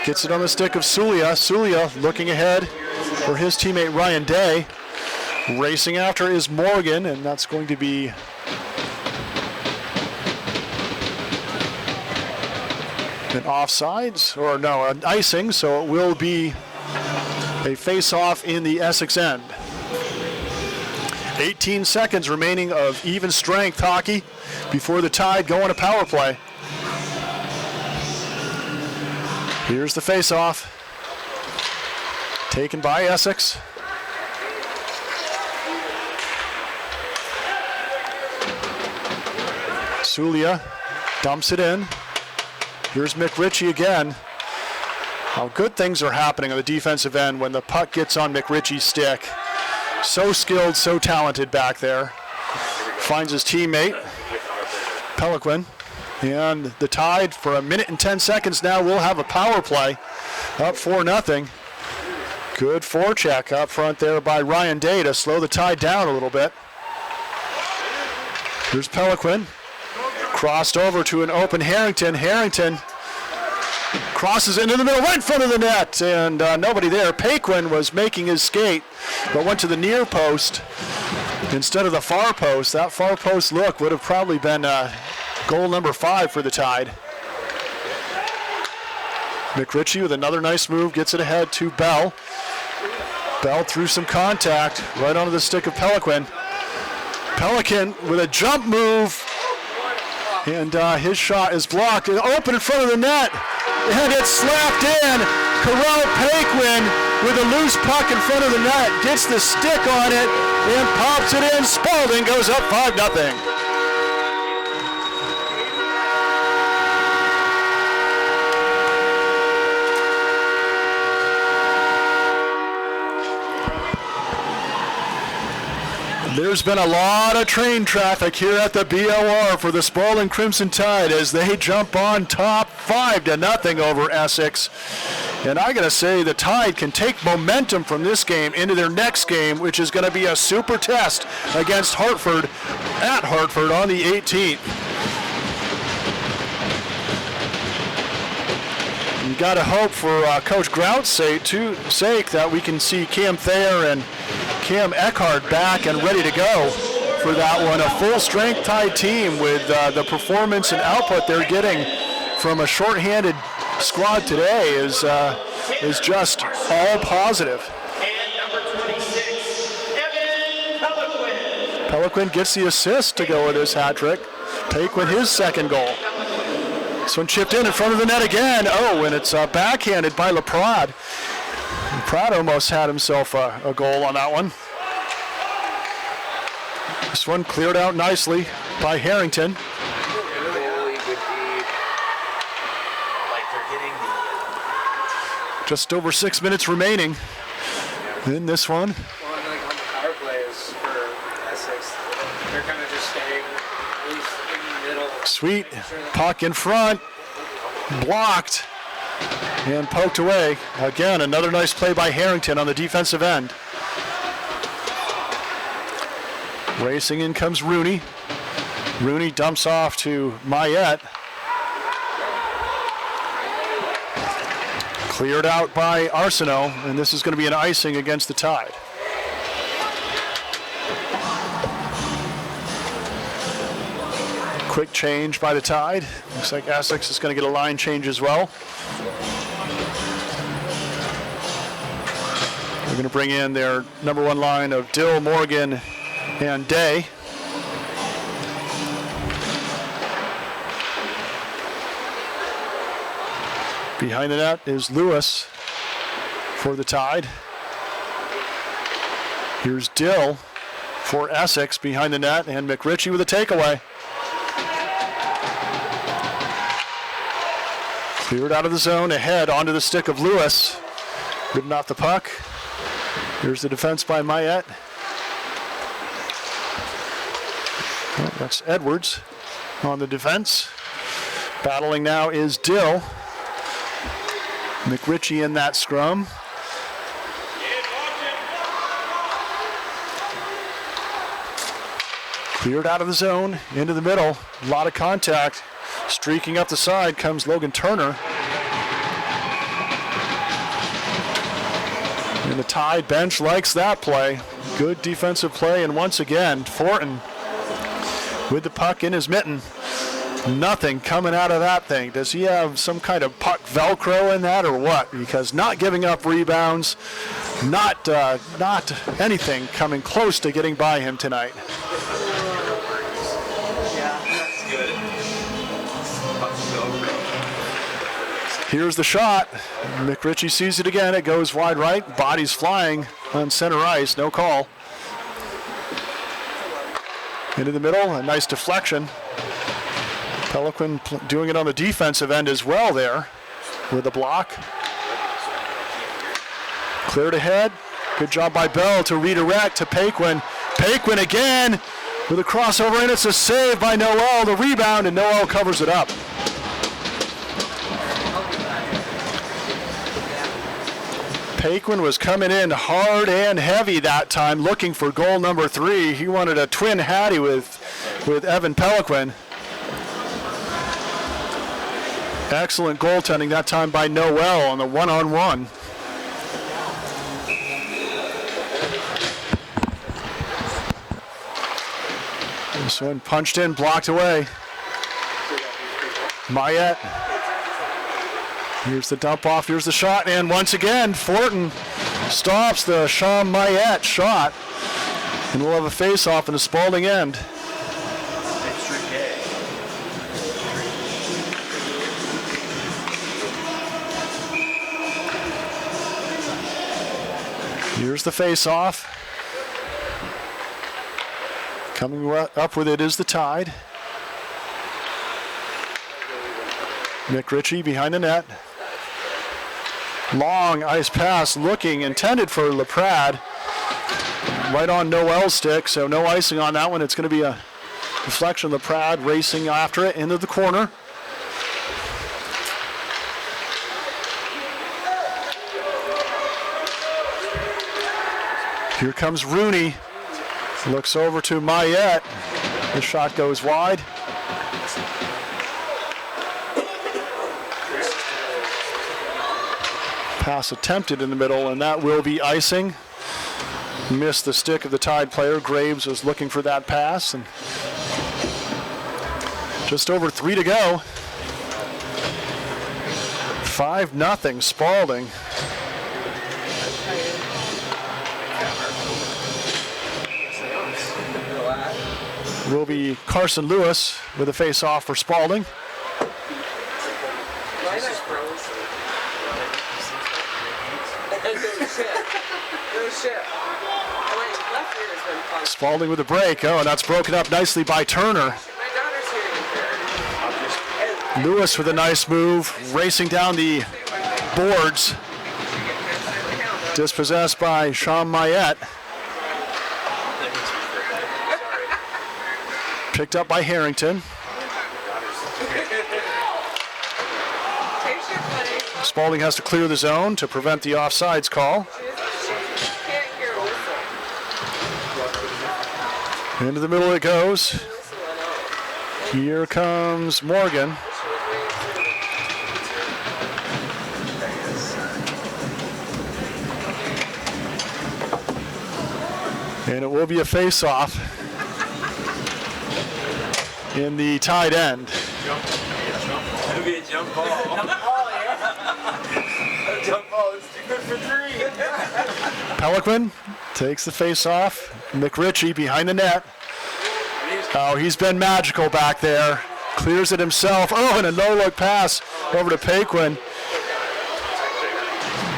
Gets it on the stick of Sulia. Sulia looking ahead for his teammate Ryan Day. Racing after is Morgan, and that's going to be an offsides, or no, an icing, so it will be a face-off in the Essex end. 18 seconds remaining of even strength hockey before the Tide go on a power play. Here's the face-off, taken by Essex. Sulia dumps it in. Here's McRitchie again. How good things are happening on the defensive end when the puck gets on McRitchie's stick. So skilled, so talented back there. Finds his teammate, Peliquin. And the Tide, for 1 minute and 10 seconds now, will have a power play. Up 4-0. Good forecheck up front there by Ryan Day to slow the Tide down a little bit. Here's Peliquin. Crossed over to an open Harrington. Harrington crosses into the middle, right in front of the net, and nobody there. Paquin was making his skate, but went to the near post instead of the far post. That far post look would have probably been goal number 5 for the Tide. McRitchie with another nice move, gets it ahead to Bell. Bell through some contact, right onto the stick of Peliquin. Pelican with a jump move, and his shot is blocked. Open in front of the net, and it's slapped in. Carell Paquin with a loose puck in front of the net, gets the stick on it, and pops it in. Spaulding goes up 5-0. There's been a lot of train traffic here at the BOR for the Spaulding Crimson Tide as they jump on top 5-0 over Essex. And I gotta say, the Tide can take momentum from this game into their next game, which is gonna be a super test against Hartford at Hartford on the 18th. You gotta hope for Coach Grout's sake that we can see Cam Thayer and Cam Eckhart back and ready to go for that one. A full-strength Tide team with the performance and output they're getting from a shorthanded squad today is just all positive. And number 26, Evan Peliquin. Peliquin gets the assist to go with his hat trick. Paquin his second goal. This one chipped in front of the net again. Oh, and it's backhanded by LaPrade. Pratt almost had himself a goal on that one. This one cleared out nicely by Harrington. Just over 6 minutes remaining in this one. Well, and like on the power plays for Essex, they're kind of just staying loose in the middle. Sweet puck in front, blocked and poked away. Again, another nice play by Harrington on the defensive end. Racing in comes Rooney. Rooney dumps off to Mayette. Cleared out by Arsenault, and this is going to be an icing against the Tide. Quick change by the Tide. Looks like Essex is going to get a line change as well. They're going to bring in their number 1 line of Dill, Morgan, and Day. Behind the net is Lewis for the Tide. Here's Dill for Essex behind the net, and McRitchie with a takeaway. Cleared out of the zone, ahead onto the stick of Lewis. Ridden off the puck. Here's the defense by Mayette. Well, that's Edwards on the defense. Battling now is Dill. McRitchie in that scrum. Cleared out of the zone, into the middle. A lot of contact. Streaking up the side comes Logan Turner. And And the Tide bench likes that play. Good defensive play, and once again, Fortin with the puck in his mitten. Nothing coming out of that thing. Does he have some kind of puck Velcro in that or what? Because not giving up rebounds, not anything coming close to getting by him tonight. Here's the shot. McRitchie sees it again. It goes wide right. Body's flying on center ice. No call. Into the middle. A nice deflection. Pelican doing it on the defensive end as well there with a block. Cleared ahead. Good job by Bell to redirect to Paquin. Paquin again with a crossover, and it's a save by Noel. The rebound, and Noel covers it up. Paquin was coming in hard and heavy that time, looking for goal number 3. He wanted a twin hattie with Evan Pelican. Excellent goaltending that time by Noel on the one-on-one. This one punched in, blocked away. Mayette. Here's the dump off, here's the shot, and once again, Fortin stops the Sean Mayette shot. And we'll have a face-off in the Spaulding end. Here's the face-off. Coming up with it is the Tide. McRitchie behind the net. Long ice pass looking intended for LaPrade. Right on Noel's stick, so no icing on that one. It's going to be a deflection. LaPrade racing after it into the corner. Here comes Rooney. Looks over to Mayette. The shot goes wide. Pass attempted in the middle, and that will be icing. Missed the stick of the Tide player. Graves was looking for that pass, and just over 3 to go. 5-0 Spaulding. Will be Carson Lewis with a face-off for Spaulding. Spaulding with a break. Oh, and that's broken up nicely by Turner. Lewis with a nice move, racing down the boards. Dispossessed by Sean Mayette. Picked up by Harrington. Spaulding has to clear the zone to prevent the offsides call. Into the middle it goes. Here comes Morgan. And it will be a face-off in the Tide end. It'll be a jump ball. Jump ball, yeah. Jump ball, it's too good for 3. Pelican takes the face-off. McRitchie behind the net. Oh, he's been magical back there. Clears it himself. Oh, and a no-look pass over to Paquin.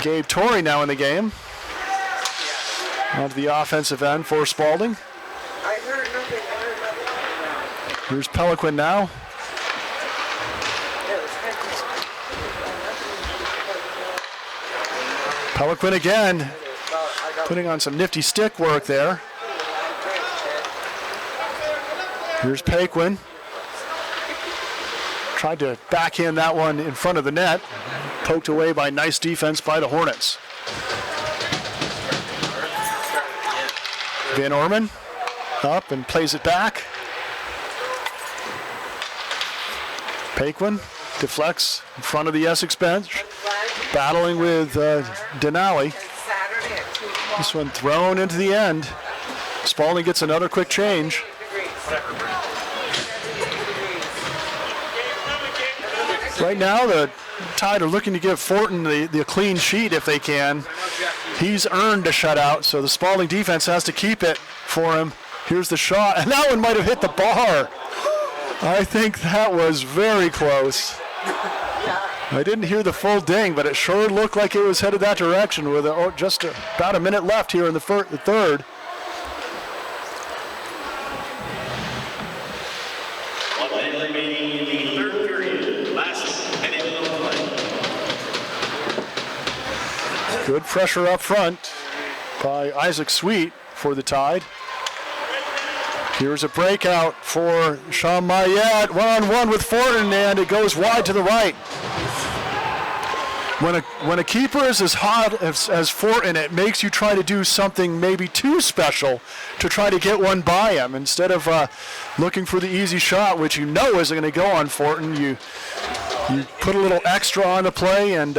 Gabe Torrey now in the game. Onto the offensive end for Spaulding. Here's Pelican now. Pelican again, putting on some nifty stick work there. Here's Paquin. Tried to backhand that one in front of the net. Poked away by nice defense by the Hornets. Van Orman up and plays it back. Paquin deflects in front of the Essex bench, battling with Denali. This one thrown into the end. Spaulding gets another quick change. Right now, the Tide are looking to give Fortin the clean sheet if they can. He's earned a shutout, so the Spaulding defense has to keep it for him. Here's the shot, and that one might have hit the bar. I think that was very close. I didn't hear the full ding, but it sure looked like it was headed that direction with just about a minute left here in the third. Remaining in the third period. Last minute of play. Good pressure up front by Isaac Sweet for the Tide. Here's a breakout for Sean Mayette. One-on-one with Fortin, and it goes wide to the right. When a keeper is as hot as Fortin, it makes you try to do something maybe too special to try to get one by him. Instead of looking for the easy shot, which you know isn't going to go on Fortin, you put a little extra on the play and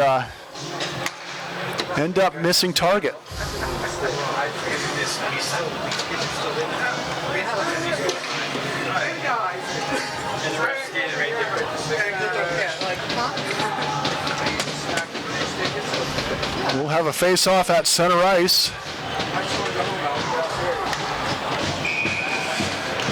end up missing target. We'll have a face-off at center ice.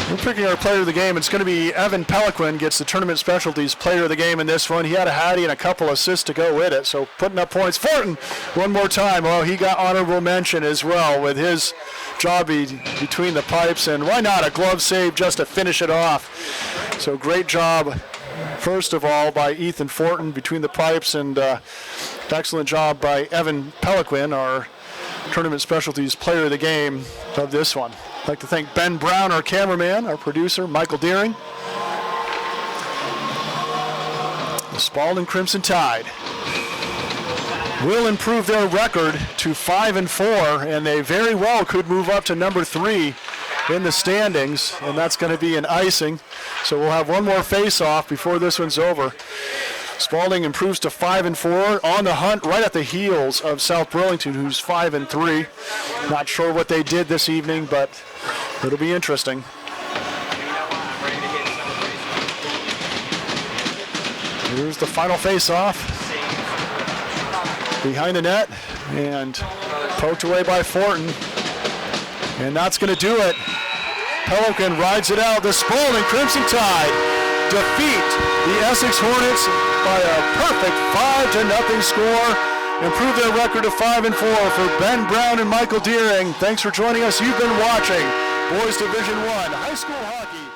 We're picking our player of the game. It's going to be Evan Peliquin gets the tournament specialties player of the game in this one. He had a hattie and a couple assists to go with it, so putting up points. Fortin, one more time. Oh, he got honorable mention as well with his job between the pipes, and why not a glove save just to finish it off. So great job, first of all, by Ethan Fortin between the pipes, and excellent job by Evan Peliquin, our tournament specialties player of the game of this one. I'd like to thank Ben Brown, our cameraman, our producer, Michael Deering. The Spaulding Crimson Tide will improve their record to 5-4, and they very well could move up to number 3 in the standings, and that's going to be an icing. So we'll have one more face-off before this one's over. Spaulding improves to 5-4, on the hunt right at the heels of South Burlington, who's 5-3. Not sure what they did this evening, but it'll be interesting. Here's the final face-off. Behind the net, and poked away by Fortin. And that's going to do it. Pelican rides it out. The Spaulding Crimson Tide defeat the Essex Hornets by a perfect 5-0 score. Improve their record to 5-4 for Ben Brown and Michael Deering. Thanks for joining us. You've been watching Boys Division I High School Hockey.